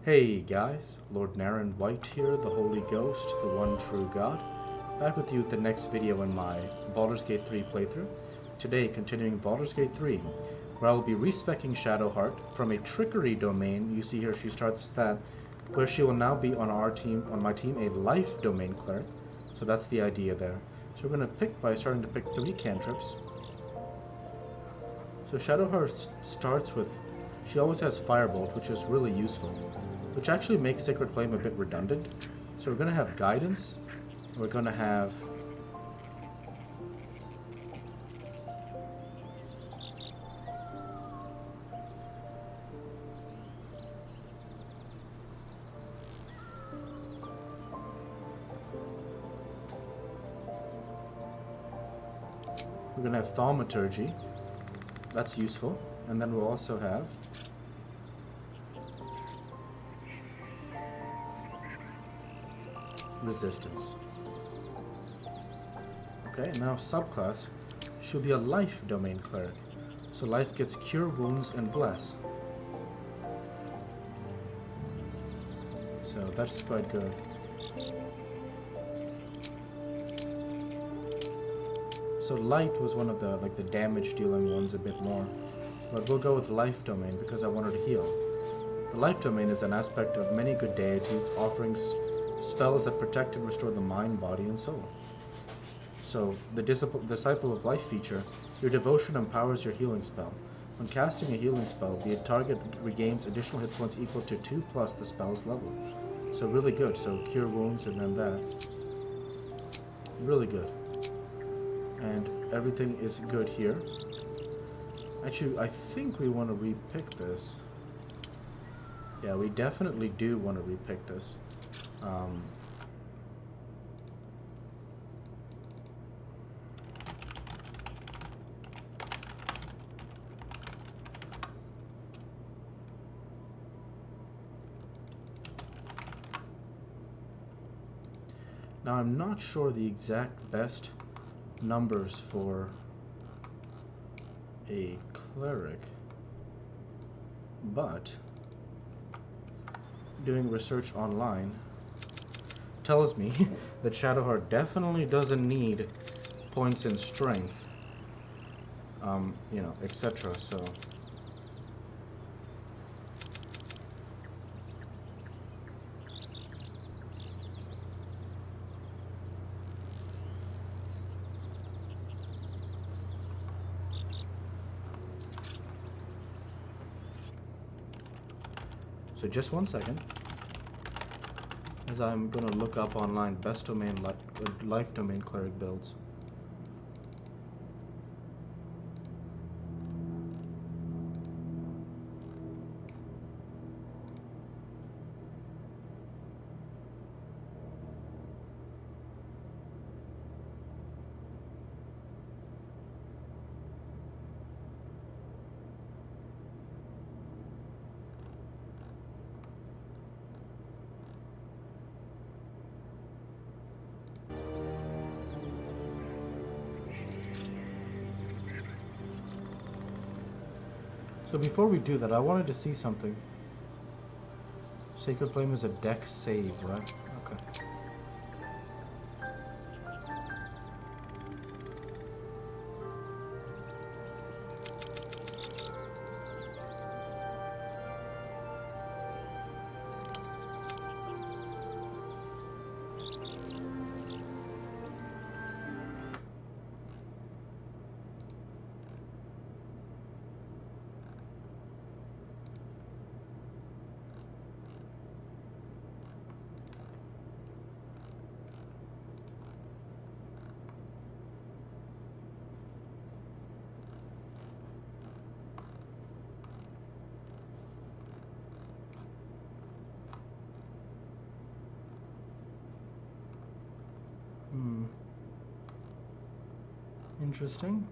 Hey guys, Lord Naren White here, the Holy Ghost, the one true God, back with you with the next video in my Baldur's Gate 3 playthrough. Today, continuing Baldur's Gate 3, where I will be respecking Shadowheart from a trickery domain. You see here she starts that, where she will now be on our team, on my team, a life domain cleric. So that's the idea there. So we're going to pick by starting to pick 3 cantrips. So Shadowheart starts with, she always has Firebolt, which is really useful, which actually makes Sacred Flame a bit redundant. So we're going to have Guidance, and we're going to have Thaumaturgy. That's useful. And then we'll also have Resistance. Okay, now subclass, she'll be a life domain cleric. So life gets Cure Wounds and Bless. So that's quite good. So light was one of the the damage dealing ones a bit more. But we'll go with life domain because I want her to heal. The life domain is an aspect of many good deities offering spells that protect and restore the mind, body, and soul. So, the Disciple of Life feature, your devotion empowers your healing spell. When casting a healing spell, the target regains additional hit points equal to 2 plus the spell's level. So really good. So Cure Wounds and then that. Really good. And everything is good here. Actually, I think we want to repick this. Yeah, we definitely do want to repick this. Now, I'm not sure the exact best numbers for a cleric, but doing research online tells me that Shadowheart definitely doesn't need points in strength, you know, etc. So just one second, as I'm gonna look up online best domain life domain cleric builds. So before we do that, I wanted to see something. Sacred Flame is a dex save, right? Okay. Interesting.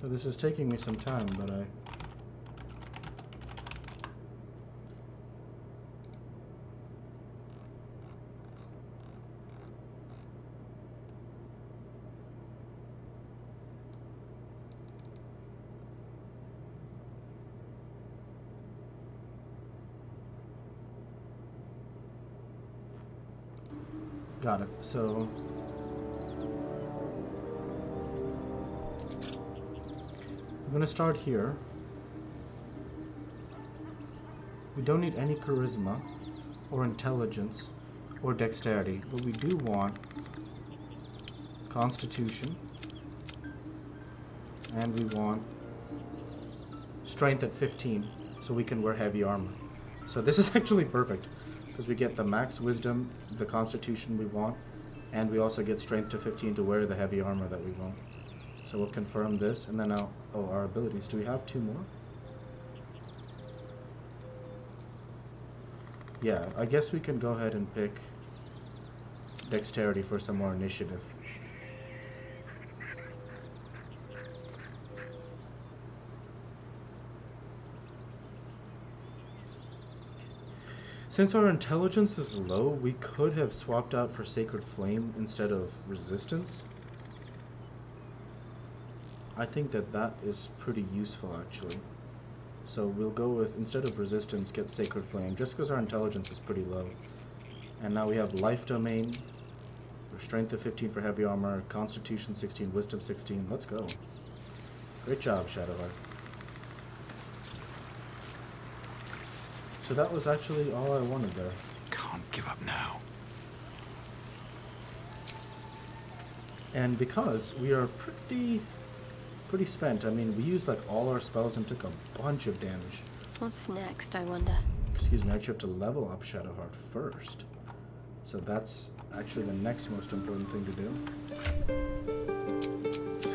So this is taking me some time, but I... Got it. So... I'm gonna start here. We don't need any charisma, or intelligence, or dexterity, but we do want constitution, and we want strength at 15, so we can wear heavy armor. So this is actually perfect, because we get the max wisdom, the constitution we want, and we also get strength to 15 to wear the heavy armor that we want. So we'll confirm this, and then our abilities. Do we have 2 more? Yeah, I guess we can go ahead and pick dexterity for some more initiative. Since our intelligence is low, we could have swapped out for Sacred Flame instead of Resistance. I think that is pretty useful, actually. So we'll go with, instead of Resistance, get Sacred Flame, just because our intelligence is pretty low. And now we have Life Domain, Strength of 15 for heavy armor, Constitution 16, Wisdom 16. Let's go. Great job, Shadowheart. So that was actually all I wanted there. Can't give up now. And because we are pretty spent, I mean, we used like all our spells and took a bunch of damage. What's next, I wonder? Excuse me, I actually have to level up Shadowheart first. So that's actually the next most important thing to do.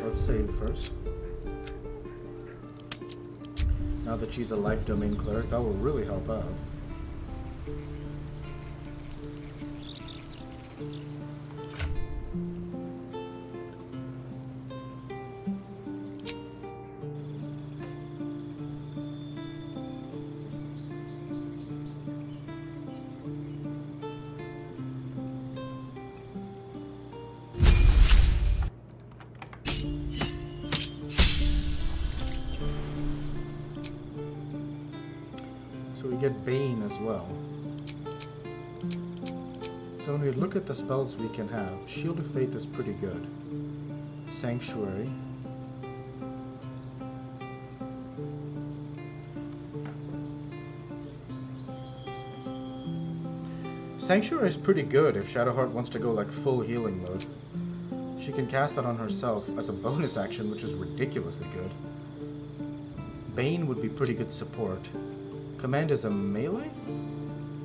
Let's save first. Now that she's a life domain cleric, that will really help out. Get Bane as well. So when we look at the spells we can have, Shield of Faith is pretty good. Sanctuary. Sanctuary is pretty good if Shadowheart wants to go like full healing mode. She can cast that on herself as a bonus action, which is ridiculously good. Bane would be pretty good support. Command is a melee?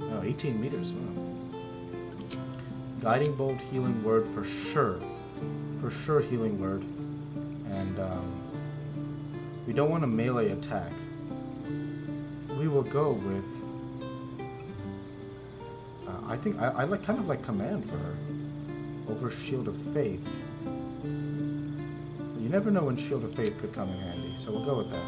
Oh, 18 meters. Wow. Guiding Bolt, Healing Word for sure. For sure, Healing Word. And we don't want a melee attack. We will go with... I think I like kind of like Command for her. Over Shield of Faith. You never know when Shield of Faith could come in handy, so we'll go with that.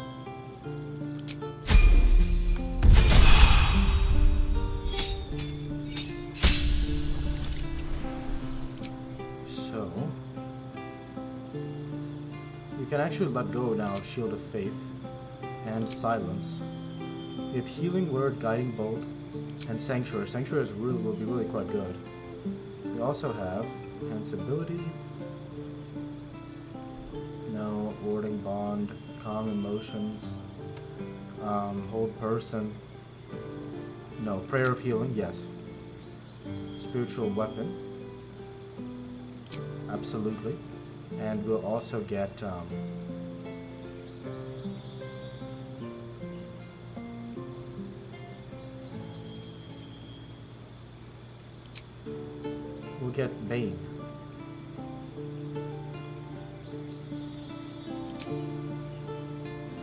We can actually let go now of Shield of Faith and Silence. We have Healing Word, Guiding Bolt, and Sanctuary. Sanctuary will be really quite good. We also have Sensibility, no, Warding Bond, Calm Emotions, Hold Person, no, Prayer of Healing, yes. Spiritual Weapon, absolutely. And we'll also get we'll get Bane.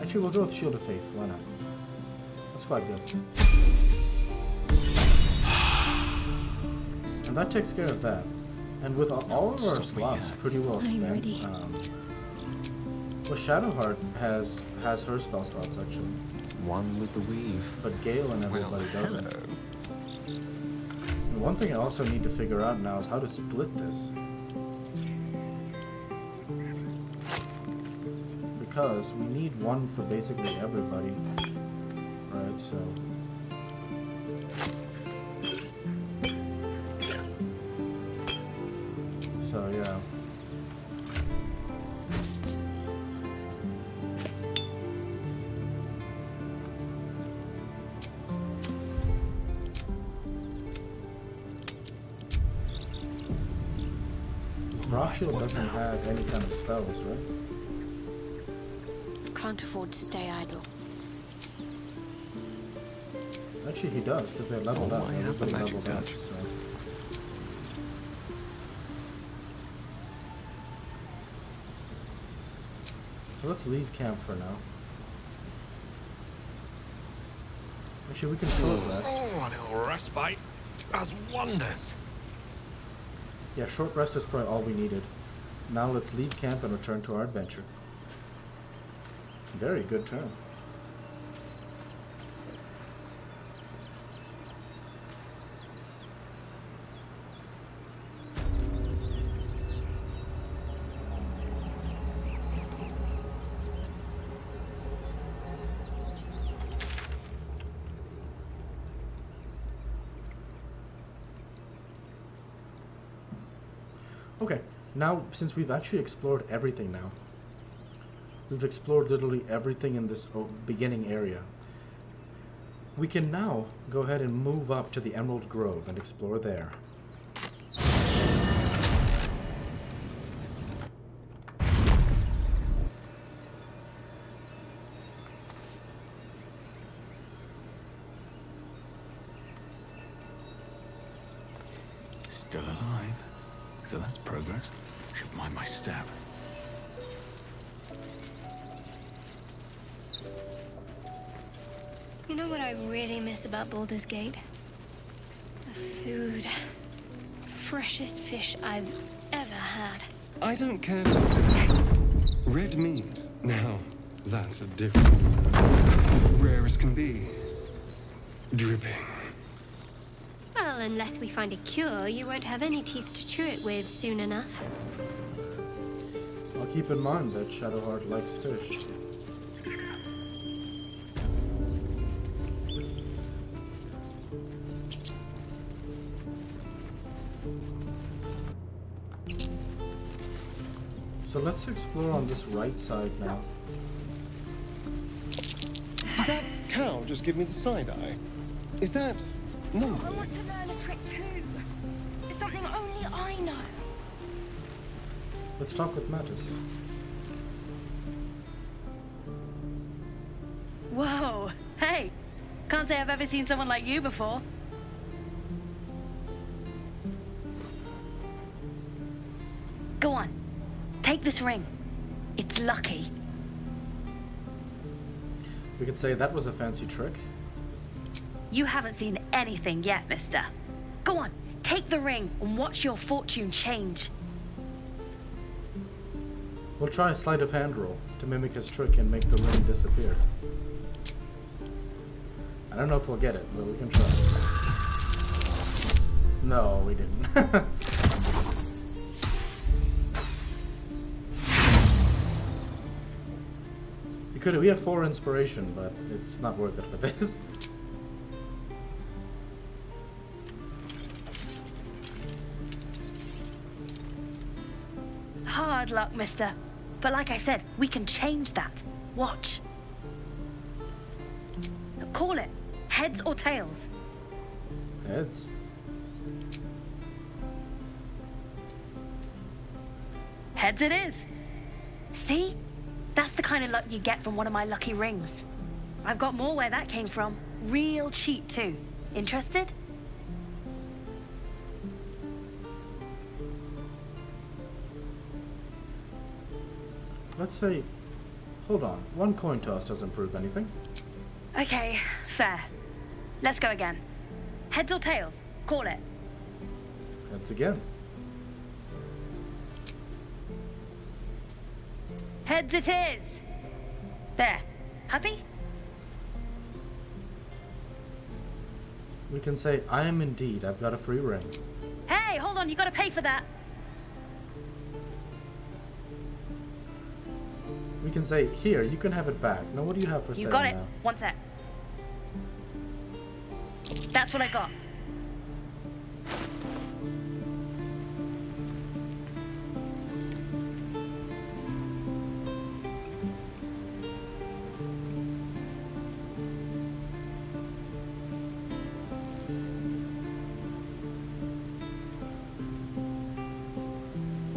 Actually, we'll go with Shield of Faith. Why not? That's quite good. And that takes care of that. And with all of our slots pretty well spent, Well, Shadowheart has her spell slots actually. One with the weave. But Gale and everybody doesn't. Hello. And one thing I also need to figure out now is how to split this. Because we need one for basically everybody. Right, so... So, yeah. Rock Shield doesn't have any kind of spells, right? Can't afford to stay idle. Actually, he does, because they're leveled up. I have the Everybody magic leveled up, touch. so... So let's leave camp for now. Actually, we can short rest. Oh, a little respite does wonders. Yeah, short rest is probably all we needed. Now let's leave camp and return to our adventure. Very good turn. Okay, now since we've actually explored everything now, we've explored literally everything in this beginning area, we can now go ahead and move up to the Emerald Grove and explore there. Still alive. So that's progress. Should mind my step. You know what I really miss about Baldur's Gate? The food. Freshest fish I've ever had. I don't care for fish. Red meat. Now, that's a different. Rare as can be. Dripping. Well, unless we find a cure, you won't have any teeth to chew it with soon enough. I'll keep in mind that Shadowheart likes fish. So let's explore on this right side now. Did that cow just give me the side eye? Is that normal? I want to learn a trick too. It's something only I know. Let's talk with Mattis. Whoa. Hey. Can't say I've ever seen someone like you before. Go on. Take this ring. It's lucky. We could say that was a fancy trick. You haven't seen anything yet, mister. Go on. Take the ring and watch your fortune change. We'll try a sleight of hand roll to mimic his trick and make the ring disappear. I don't know if we'll get it, but we can try. No, we didn't. We have 4 inspiration, but it's not worth it for this. Hard luck, mister. But like I said, we can change that. Watch. Call it. Heads or tails? Heads. Heads it is. See? That's the kind of luck you get from one of my lucky rings. I've got more where that came from. Real cheap, too. Interested? Let's say... Hold on. 1 coin toss doesn't prove anything. Okay, fair. Let's go again. Heads or tails? Call it. Heads again. Heads it is. There. Happy? We can say, I am indeed. I've got a free ring. Hey, hold on. You gotta pay for that. We can say, here, you can have it back. Now, what do you have for sale You got it. now? One sec. That's what I got.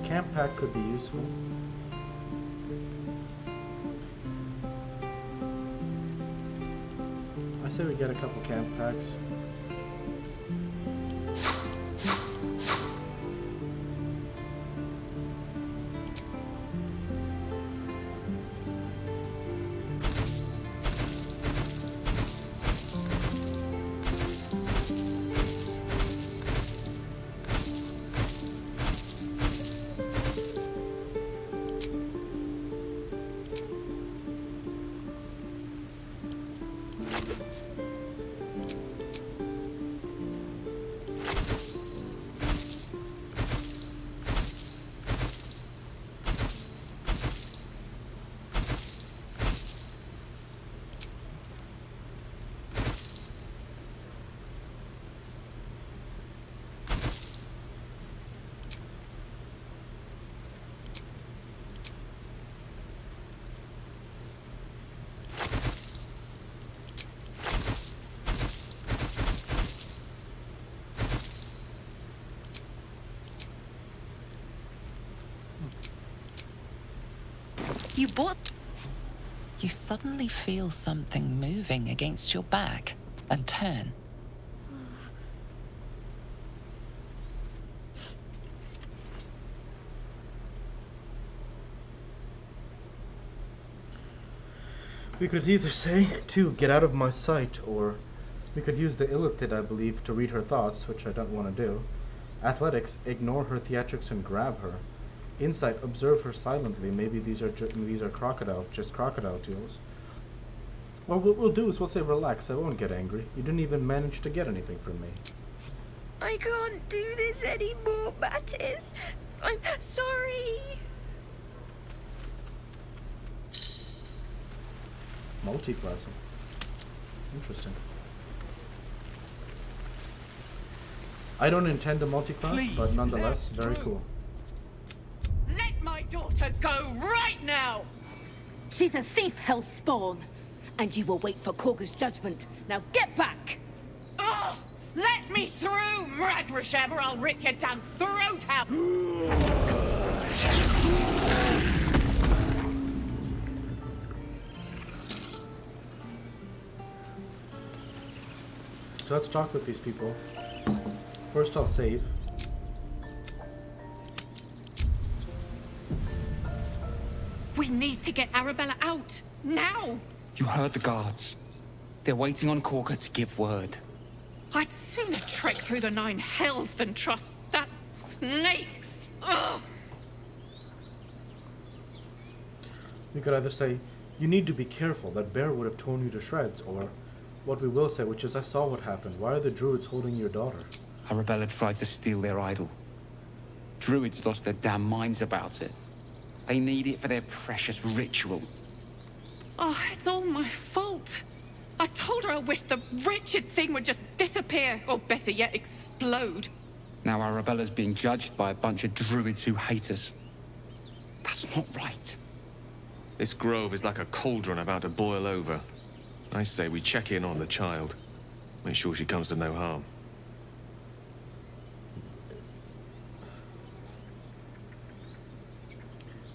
Camp pack could be useful. I say we get a couple camp packs. You bought... You suddenly feel something moving against your back and turn. We could either say, to get out of my sight, or we could use the illithid, I believe, to read her thoughts, which I don't want to do. Athletics, ignore her theatrics and grab her. Insight, observe her silently. Maybe these are just crocodile tools. Well, what we'll do is we'll say, relax, I won't get angry. You didn't even manage to get anything from me. I can't do this anymore, Mattis. I'm sorry. Multi-classing. Interesting. I don't intend to multi-class, Please, but nonetheless, let's very go. cool. Let my daughter go right now! She's a thief, hellspawn. And you will wait for Korga's judgment. Now get back! Oh, let me through, Mragrasham, or I'll rip your damn throat out! So let's talk with these people. First I'll save. We need to get Arabella out, now! You heard the guards. They're waiting on Korga to give word. I'd sooner trek through the 9 hells than trust that snake! Ugh! We could either say, you need to be careful, that bear would have torn you to shreds, or what we will say, which is, I saw what happened. Why are the druids holding your daughter? Arabella tried to steal their idol. Druids lost their damn minds about it. They need it for their precious ritual. Oh, it's all my fault. I told her I wished the wretched thing would just disappear, or better yet, explode. Now Arabella's being judged by a bunch of druids who hate us. That's not right. This grove is like a cauldron about to boil over. I say we check in on the child. Make sure she comes to no harm.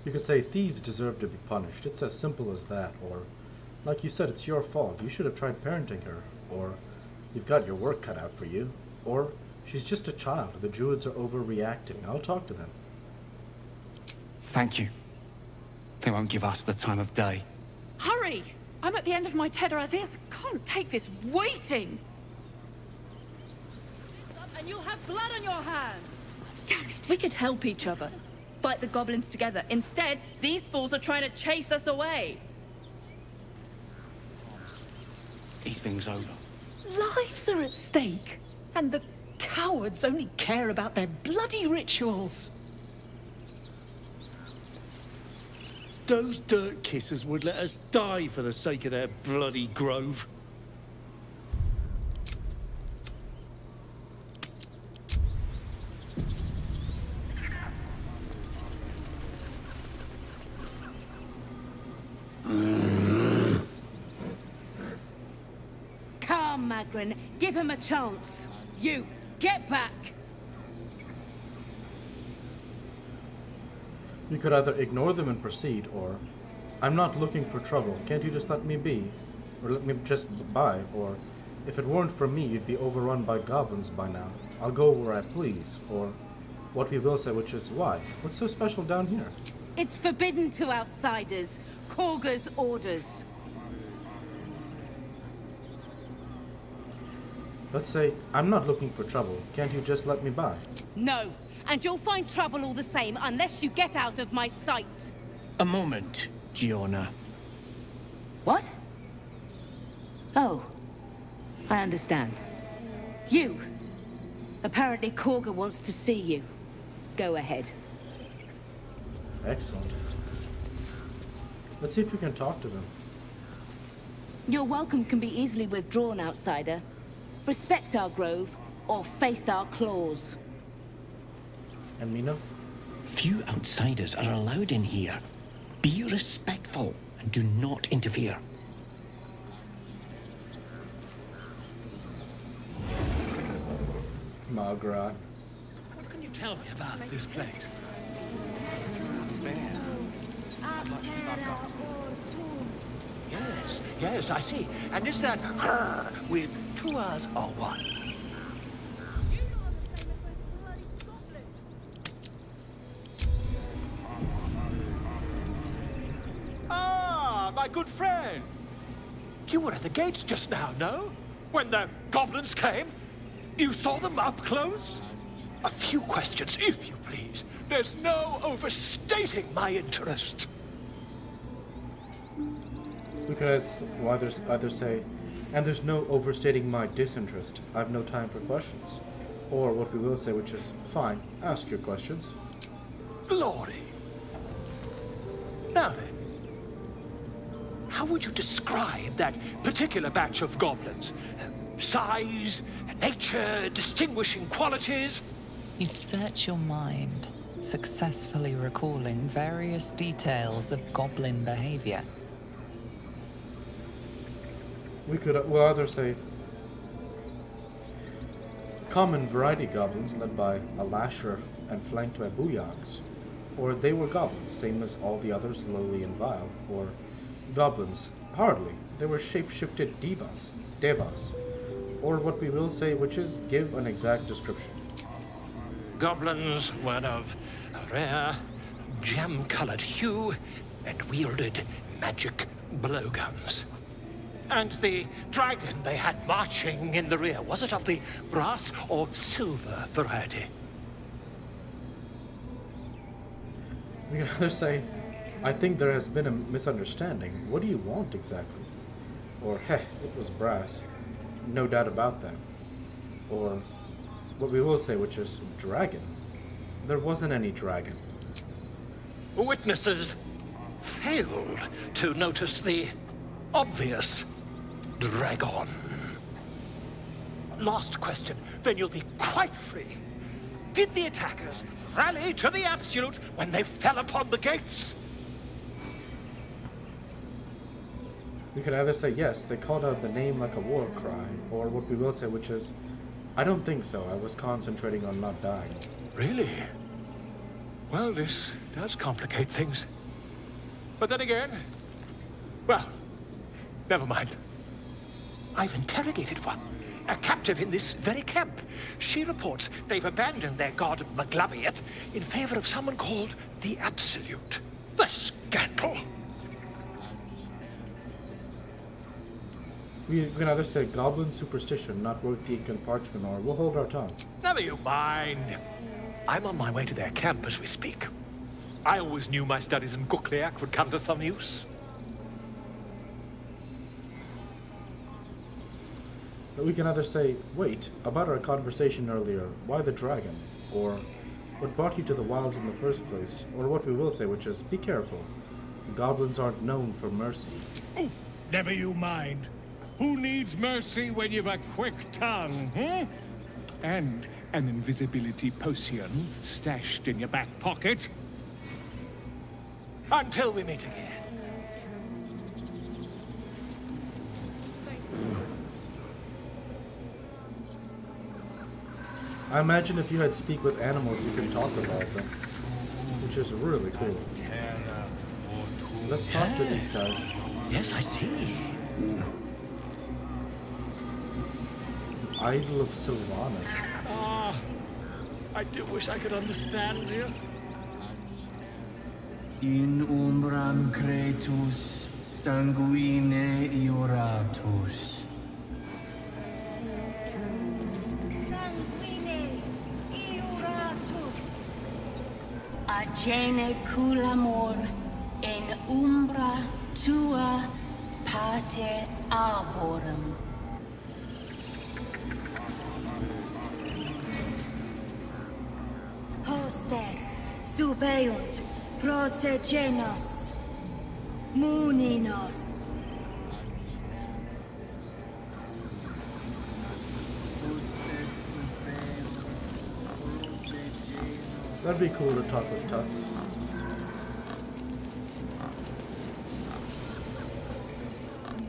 You could say, thieves deserve to be punished. It's as simple as that. Or, like you said, it's your fault. You should have tried parenting her. Or, you've got your work cut out for you. Or, she's just a child. The druids are overreacting. I'll talk to them. Thank you. They won't give us the time of day. Hurry! I'm at the end of my tether as is. Can't take this waiting. And you'll have blood on your hands. Damn it. We could help each other. fight the goblins together. Instead, these fools are trying to chase us away. Is things over? Lives are at stake, and the cowards only care about their bloody rituals. Those dirt kissers would let us die for the sake of their bloody grove. Come, Magrin, give him a chance. You, get back! You could either ignore them and proceed, or I'm not looking for trouble. Can't you just let me be? Or let me just by? Or if it weren't for me, you'd be overrun by goblins by now. I'll go where I please. Or what we will say, which is why? What's so special down here? It's forbidden to outsiders. Korga's orders. Let's say I'm not looking for trouble. Can't you just let me by? No, and you'll find trouble all the same unless you get out of my sight. A moment, Giona. What? Oh, I understand. You. Apparently Korga wants to see you. Go ahead. Excellent. Let's see if we can talk to them. Your welcome can be easily withdrawn, outsider. Respect our grove, or face our claws. And Mina? Few outsiders are allowed in here. Be respectful and do not interfere. Margaret. What can you tell me about this place? Yes, I see. And is that with 2 R's or 1? Ah, my good friend. You were at the gates just now, no? When the goblins came? You saw them up close? A few questions, if you please. There's no overstating my interest. We could either say, and there's no overstating my disinterest. I've no time for questions. Or what we will say, which is, fine, ask your questions. Glory. Now then, how would you describe that particular batch of goblins? Size, nature, distinguishing qualities? You search your mind, successfully recalling various details of goblin behavior. We could we'll either say common variety goblins led by a lasher and flanked by booyahs, or they were goblins, same as all the others, lowly and vile, or goblins, hardly, they were shape-shifted devas, or what we will say, which is give an exact description. Goblins were of a rare, jam-colored hue and wielded magic blowguns. And the dragon they had marching in the rear, was it of the brass or silver variety? We can either say, I think there has been a misunderstanding. What do you want exactly? Or, heh, it was brass. No doubt about that. Or, what we will say, which is dragon. There wasn't any dragon. Witnesses failed to notice the obvious dragon. Last question, then you'll be quite free. Did the attackers rally to the absolute when they fell upon the gates? We could either say yes, they called out the name like a war cry, or what we will say, which is, I don't think so, I was concentrating on not dying. Really? Well, this does complicate things. But then again, well, never mind. I've interrogated one, a captive in this very camp. She reports they've abandoned their god Maglabiet in favor of someone called the Absolute. The scandal! We can either say goblin superstition, not worth the ink and parchment, or we'll hold our tongue. Never you mind. I'm on my way to their camp as we speak. I always knew my studies in Gukliak would come to some use. But we can either say, wait, about our conversation earlier, why the dragon? Or, what brought you to the wilds in the first place? Or what we will say, which is, be careful. Goblins aren't known for mercy. Oh, never you mind. Who needs mercy when you've a quick tongue, hmm? And an invisibility potion stashed in your back pocket? Until we meet again. I imagine if you had speak with animals, you could talk about them. Which is really cool. Let's talk to these guys. Yes, I see. Idol of Sylvanas. Ah, I do wish I could understand you. In umbram cretus sanguine ioratus. Sanguine ioratus. Agene culamor in umbra tua pate arborum. Hostes subeunt protegenos muninos. That'd be cool to talk with Tusk.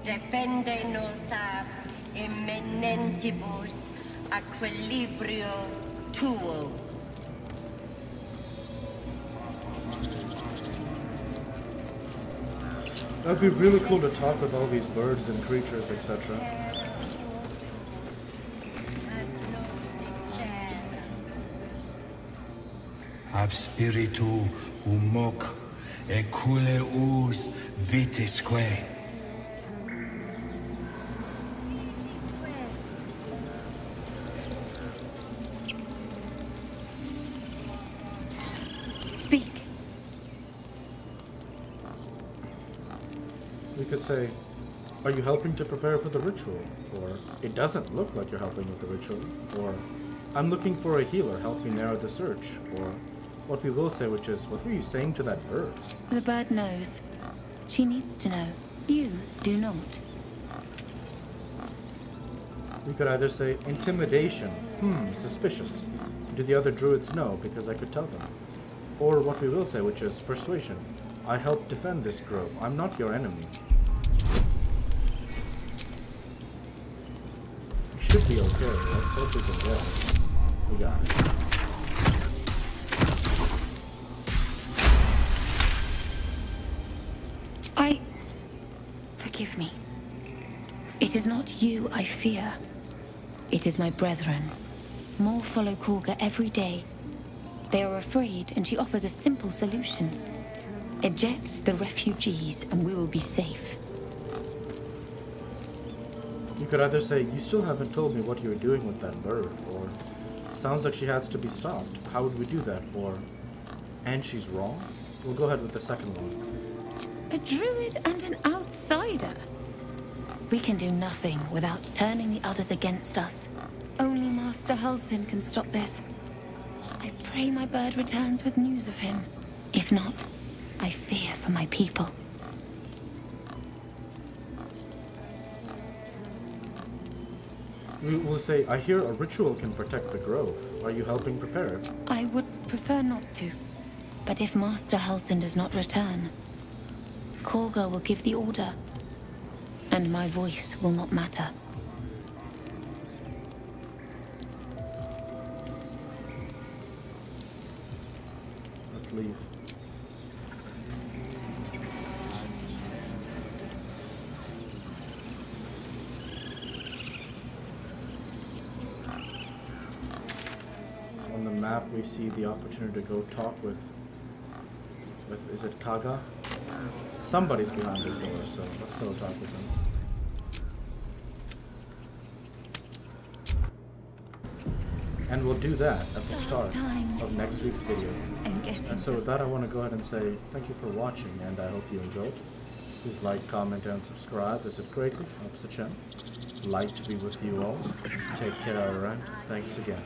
Defendenos ab imminentibus equilibrio tuo. That'd be really cool to talk with all these birds and creatures, etc. Ab spiritu humoc eculeus vitisque. Speak. We could say, are you helping to prepare for the ritual? Or, it doesn't look like you're helping with the ritual. Or, I'm looking for a healer, help me narrow the search. Or, what we will say, which is, what were you saying to that bird? The bird knows. She needs to know. You do not. We could either say, intimidation. Suspicious. Do the other druids know? Because I could tell them. Or what we will say, which is, persuasion. I help defend this grove. I'm not your enemy. You should be okay. Let's hope we can go. We got it. Forgive me. It is not you I fear. It is my brethren. More follow Korga every day. They are afraid, and she offers a simple solution. Eject the refugees, and we will be safe. You could either say, you still haven't told me what you were doing with that bird, or, sounds like she has to be stopped. How would we do that? Or, and she's wrong? We'll go ahead with the second one. A druid and an outsider. We can do nothing without turning the others against us. Only Master Halsin can stop this. I pray my bird returns with news of him. If not, I fear for my people. We will say, I hear a ritual can protect the grove. Are you helping prepare it? I would prefer not to. But if Master Halsin does not return, Korga will give the order, and my voice will not matter. Let's leave. On the map, we see the opportunity to go talk with is it Kaga? Somebody's behind this door, so let's go talk with him. And we'll do that at the start of next week's video. And getting And so so with that, I want to go ahead and say thank you for watching, and I hope you enjoyed. Please like, comment, and subscribe, as it greatly helps the channel. Light to be with you all. Take care, alright? Thanks again.